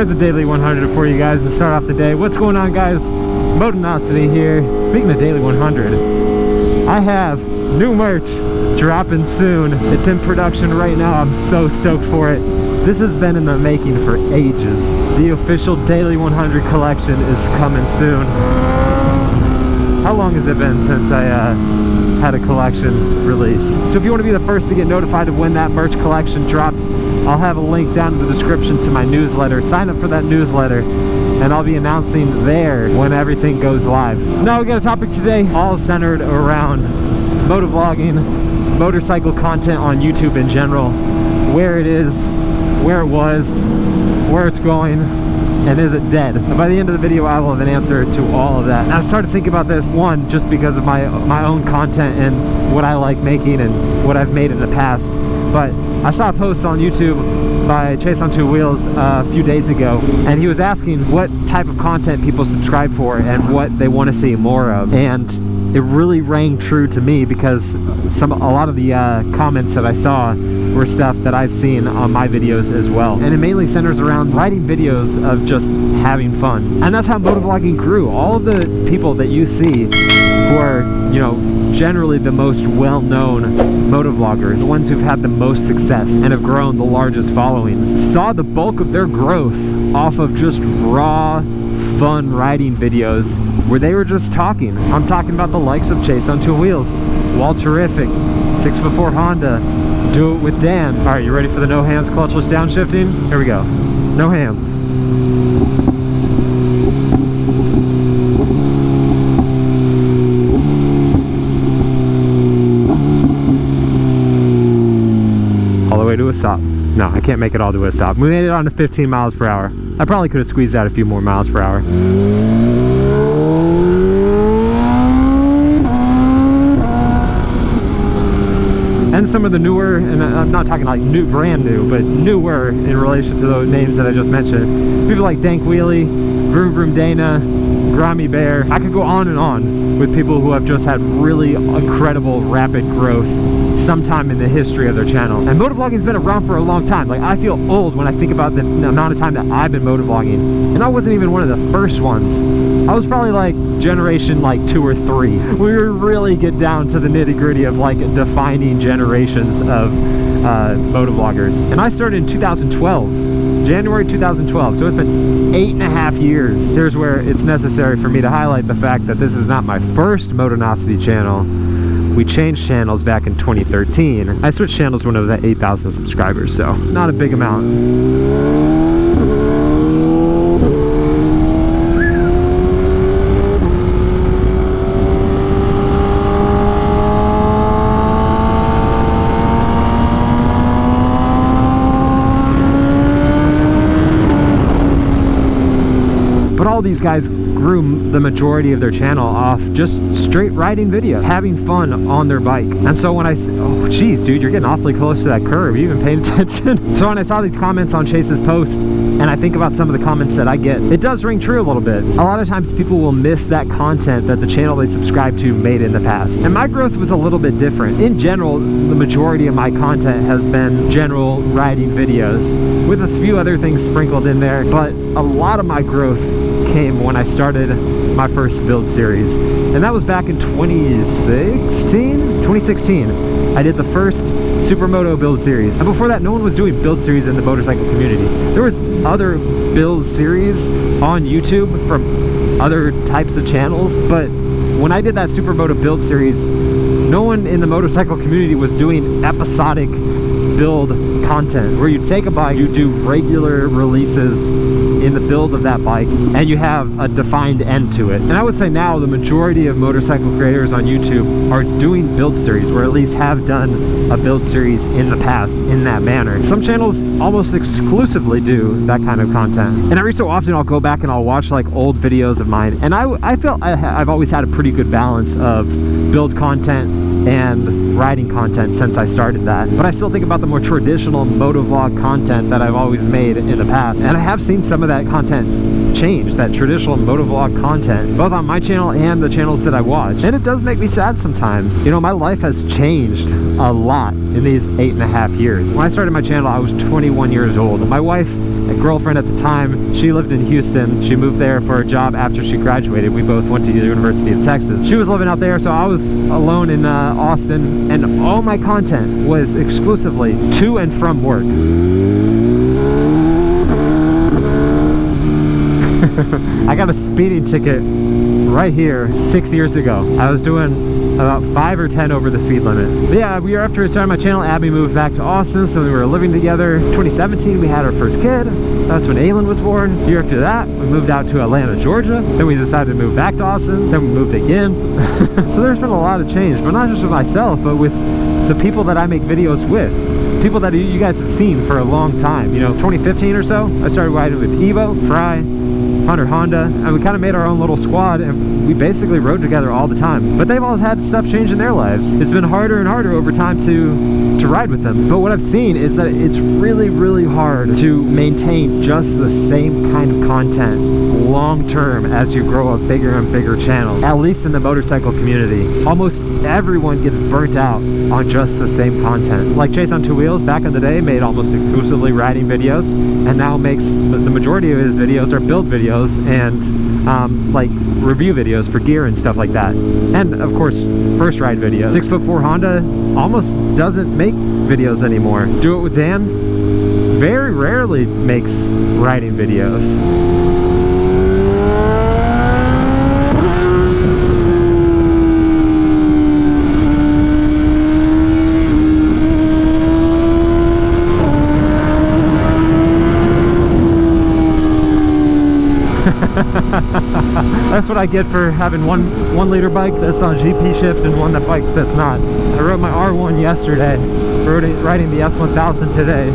There's a daily 100 for you guys to start off the day. What's going on, guys? Motonosity here. Speaking of daily 100, I have new merch dropping soon. It's in production right now. I'm so stoked for it. This has been in the making for ages. The official daily 100 collection is coming soon. How long has it been since I had a collection release? So if you want to be the first to get notified of when that merch collection drops, I'll have a link down in the description to my newsletter. Sign up for that newsletter and I'll be announcing there when everything goes live. Now we got a topic today all centered around motovlogging, motorcycle content on YouTube in general, where it is, where it was, where it's going, and is it dead? And by the end of the video, I will have an answer to all of that. And I started thinking about this, one, just because of my own content and what I like making and what I've made in the past. But I saw a post on YouTube by Chase on Two Wheels a few days ago, and he was asking what type of content people subscribe for and what they want to see more of. And it really rang true to me because a lot of the comments that I saw were stuff that I've seen on my videos as well. And it mainly centers around writing videos of just having fun. And that's how motovlogging grew. All of the people that you see who are, you know, generally the most well-known motovloggers, the ones who've had the most success and have grown the largest followings, saw the bulk of their growth off of just raw, fun riding videos where they were just talking. I'm talking about the likes of Chase on Two Wheels, Walterific, 6'4" Honda, Do It With Dan. All right, you ready for the no hands clutchless downshifting? Here we go. No hands. All the way to a stop. No, I can't make it all to a stop. We made it on to 15 miles per hour. I probably could have squeezed out a few more miles per hour. And some of the newer, and I'm not talking like new, brand new, but newer in relation to those names that I just mentioned. People like Dank Wheelie, Vroom Vroom Dana, Grimy Bear. I could go on and on with people who have just had really incredible rapid growth sometime in the history of their channel. And motovlogging's been around for a long time. Like, I feel old when I think about the amount of time that I've been motovlogging. And I wasn't even one of the first ones. I was probably like generation like 2 or 3. We really get down to the nitty-gritty of like defining generations of motovloggers. And I started in 2012. January 2012, so it's been 8.5 years. Here's where it's necessary for me to highlight the fact that this is not my first Motonosity channel. We changed channels back in 2013. I switched channels when I was at 8,000 subscribers, so not a big amount. But all these guys grew the majority of their channel off just straight riding video, having fun on their bike. And so when I oh geez, dude, you're getting awfully close to that curve. You even paying attention? So when I saw these comments on Chase's post, and I think about some of the comments that I get, it does ring true a little bit. A lot of times people will miss that content that the channel they subscribe to made in the past. And my growth was a little bit different. In general, the majority of my content has been general riding videos with a few other things sprinkled in there, but a lot of my growth came when I started my first build series, and that was back in 2016. I did the first Supermoto build series, and before that no one was doing build series in the motorcycle community. There was other build series on YouTube from other types of channels, but when I did that Supermoto build series, no one in the motorcycle community was doing episodic build content where you take a bike, you do regular releases in the build of that bike, and you have a defined end to it. And I would say now the majority of motorcycle creators on YouTube are doing build series, or at least have done a build series in the past in that manner. Some channels almost exclusively do that kind of content. And every so often I'll go back and I'll watch like old videos of mine, and I feel I've always had a pretty good balance of build content and riding content since I started that. But I still think about the more traditional motovlog content that I've always made in the past, and I have seen some of that content change, that traditional motovlog content, both on my channel and the channels that I watch. And it does make me sad sometimes. You know, my life has changed a lot in these 8.5 years. When I started my channel, I was 21 years old. My wife girlfriend at the time, she lived in Houston. She moved there for a job after she graduated. We both went to the University of Texas. She was living out there, so I was alone in Austin, and all my content was exclusively to and from work. I got a speeding ticket right here 6 years ago. I was doing about 5 or 10 over the speed limit. But yeah, a year after I started my channel, Abby moved back to Austin, so we were living together. 2017, we had our first kid. That's when Aylin was born. A year after that, we moved out to Atlanta, Georgia. Then we decided to move back to Austin. Then we moved again. So there's been a lot of change, but not just with myself, but with the people that I make videos with. People that you guys have seen for a long time. You know, 2015 or so, I started riding with Evo, Fry, Hunter Honda, and we kind of made our own little squad, and we basically rode together all the time. But they've always had stuff change in their lives. It's been harder and harder over time to ride with them. But what I've seen is that it's really, really hard to maintain just the same kind of content long term as you grow a bigger and bigger channel. At least in the motorcycle community, almost everyone gets burnt out on just the same content. Like Chase on Two Wheels back in the day made almost exclusively riding videos, and now makes the majority of his videos are build videos and like review videos for gear and stuff like that, and of course first ride videos. 6'4" Honda almost doesn't make videos anymore. Do It With Dan very rarely makes riding videos. That's what I get for having one liter bike that's on GP shift and one bike that's not. I rode my R1 yesterday, riding the S1000 today.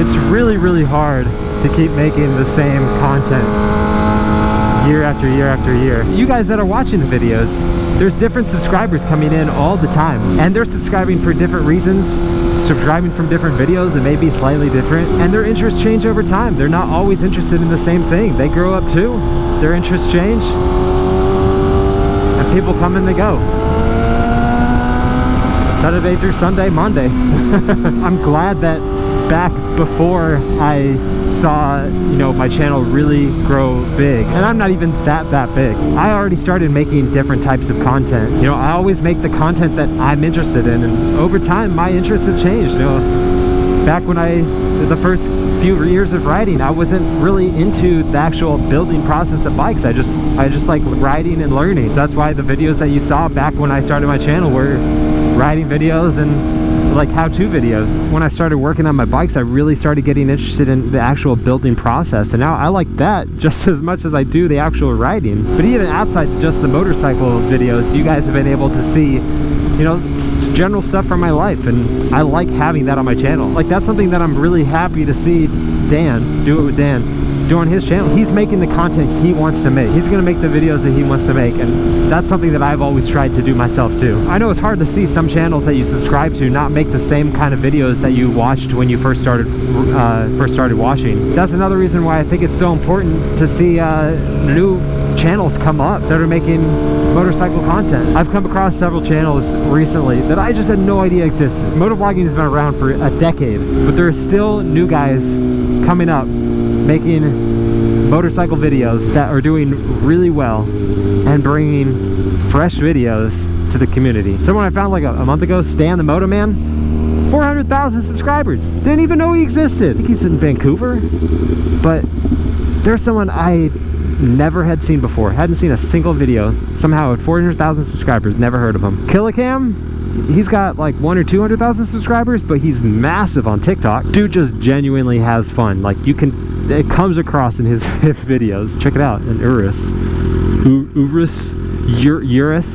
It's really, really hard to keep making the same content year after year after year. You guys that are watching the videos, there's different subscribers coming in all the time, and they're subscribing for different reasons, subscribing from different videos that may be slightly different, and their interests change over time. They're not always interested in the same thing. They grow up too, their interests change, and people come and they go. Saturday through Sunday, Monday. I'm glad that back before I saw, you know, my channel really grow big, and I'm not even that big, I already started making different types of content. You know, I always make the content that I'm interested in, and over time my interests have changed. You know, back when the first few years of riding, I wasn't really into the actual building process of bikes. I just like riding and learning. So that's why the videos that you saw back when I started my channel were riding videos and like how-to videos. When I started working on my bikes, I really started getting interested in the actual building process, and now I like that just as much as I do the actual riding. But even outside just the motorcycle videos, you guys have been able to see, you know, general stuff from my life, and I like having that on my channel. Like, that's something that I'm really happy to see Dan, Do It With Dan, do on his channel. He's making the content he wants to make. He's gonna make the videos that he wants to make, and that's something that I've always tried to do myself too. I know it's hard to see some channels that you subscribe to not make the same kind of videos that you watched when you first started watching. That's another reason why I think it's so important to see new channels come up that are making motorcycle content. I've come across several channels recently that I just had no idea existed. Motovlogging has been around for a decade, but there are still new guys coming up making motorcycle videos that are doing really well and bringing fresh videos to the community. Someone I found like a month ago, Stan the Moto Man, 400,000 subscribers. Didn't even know he existed. I think he's in Vancouver, but there's someone I never had seen before. Hadn't seen a single video. Somehow at 400,000 subscribers, never heard of him. Killicam, he's got like 100,000 or 200,000 subscribers, but he's massive on TikTok. Dude just genuinely has fun. Like, it comes across in his videos. Check it out, an Urus. Urus?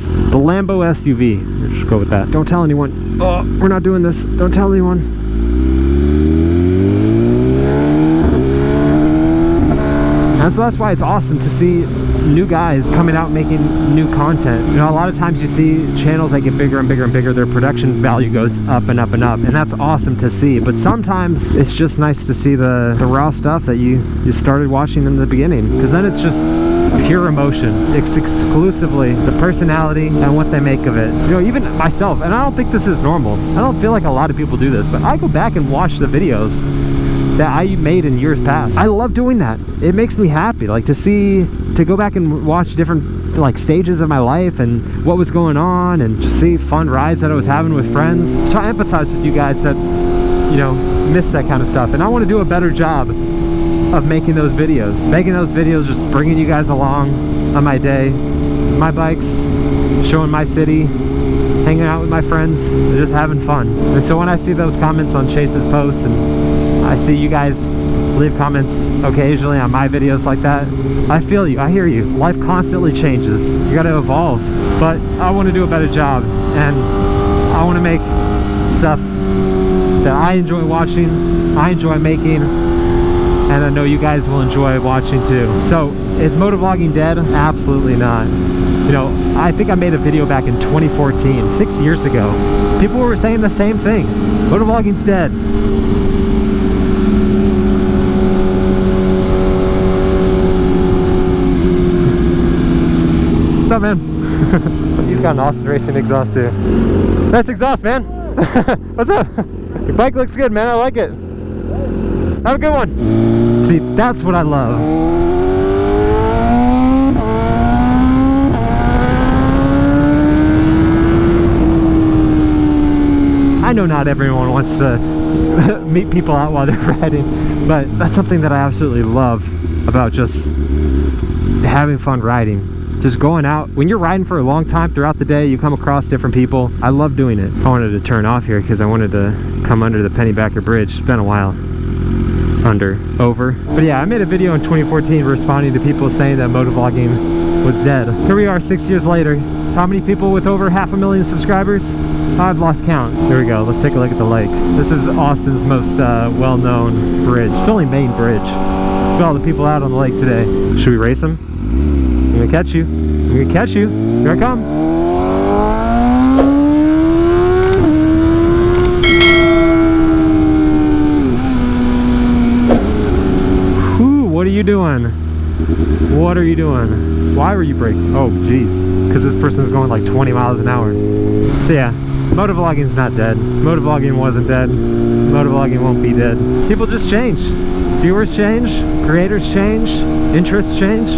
The Lambo SUV. Let's just go with that. Don't tell anyone. Oh, we're not doing this. Don't tell anyone. And so that's why it's awesome to see new guys coming out making new content. You know, a lot of times you see channels that get bigger and bigger and bigger, their production value goes up and up and up, and that's awesome to see. But sometimes it's just nice to see the raw stuff that you started watching in the beginning, because then it's just pure emotion. It's exclusively the personality and what they make of it. You know, even myself, and I don't think this is normal. I don't feel like a lot of people do this, but I go back and watch the videos that I made in years past. I love doing that. It makes me happy, like to go back and watch different like stages of my life and what was going on, and just see fun rides that I was having with friends. So I empathize with you guys that, you know, miss that kind of stuff, and I want to do a better job of making those videos, just bringing you guys along on my day, my bikes, showing my city, hanging out with my friends, just having fun. And so when I see those comments on Chase's posts, and I see you guys leave comments occasionally on my videos like that, I feel you, I hear you. Life constantly changes, you got to evolve, but I want to do a better job, and I want to make stuff that I enjoy watching, I enjoy making, and I know you guys will enjoy watching too. So is motovlogging dead? Absolutely not. You know, I think I made a video back in 2014, 6 years ago. People were saying the same thing. Motovlogging's dead. What's up, man? He's got an Austin Racing exhaust too. Nice exhaust, man. What's up? Your bike looks good, man. I like it. Have a good one. See, that's what I love. I know not everyone wants to meet people out while they're riding, but that's something that I absolutely love about just having fun riding. Just going out. When you're riding for a long time throughout the day, you come across different people. I love doing it. I wanted to turn off here because I wanted to come under the Pennybacker Bridge. It's been a while. Over. But yeah, I made a video in 2014 responding to people saying that motovlogging was dead. Here we are 6 years later. How many people with over 500,000 subscribers? I've lost count. Here we go. Let's take a look at the lake. This is Austin's most well-known bridge. It's only main bridge. Look at all the people out on the lake today. Should we race them? I'm gonna catch you. I'm gonna catch you. Here I come. What are you doing? What are you doing? Why were you braking? Oh, geez. Because this person's going like 20 miles an hour. So yeah, motovlogging's not dead. Motovlogging wasn't dead. Motovlogging won't be dead. People just change. Viewers change. Creators change. Interests change.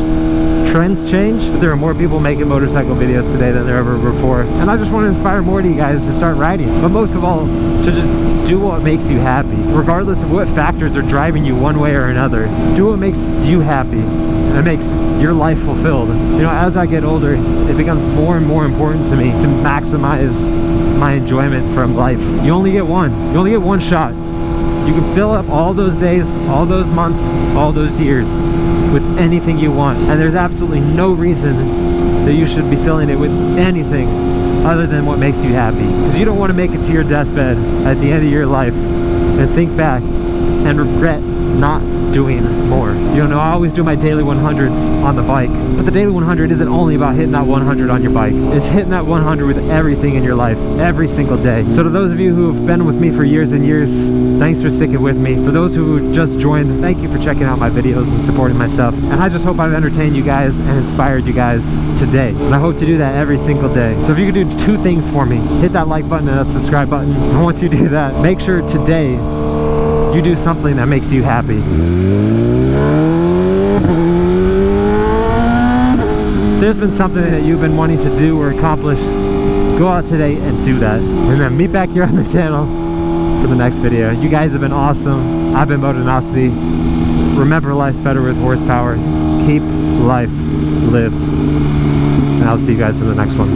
Trends change. There are more people making motorcycle videos today than there ever before. And I just want to inspire more of you guys to start riding. But most of all, to just do what makes you happy. Regardless of what factors are driving you one way or another. Do what makes you happy. And it makes your life fulfilled. You know, as I get older, it becomes more and more important to me to maximize my enjoyment from life. You only get one. You only get one shot. You can fill up all those days, all those months, all those years with anything you want. And there's absolutely no reason that you should be filling it with anything other than what makes you happy. Because you don't want to make it to your deathbed at the end of your life and think back and regret not doing more. You know, I always do my daily 100s on the bike, but the daily 100 isn't only about hitting that 100 on your bike. It's hitting that 100 with everything in your life, every single day. So to those of you who have been with me for years and years, thanks for sticking with me. For those who just joined, thank you for checking out my videos and supporting my stuff. And I just hope I've entertained you guys and inspired you guys today. And I hope to do that every single day. So if you could do two things for me, hit that like button and that subscribe button. And once you do that, make sure today you do something that makes you happy. If there's been something that you've been wanting to do or accomplish, go out today and do that. And then meet back here on the channel for the next video. You guys have been awesome. I've been Motonosity. Remember, life's better with horsepower. Keep life lived. And I'll see you guys in the next one.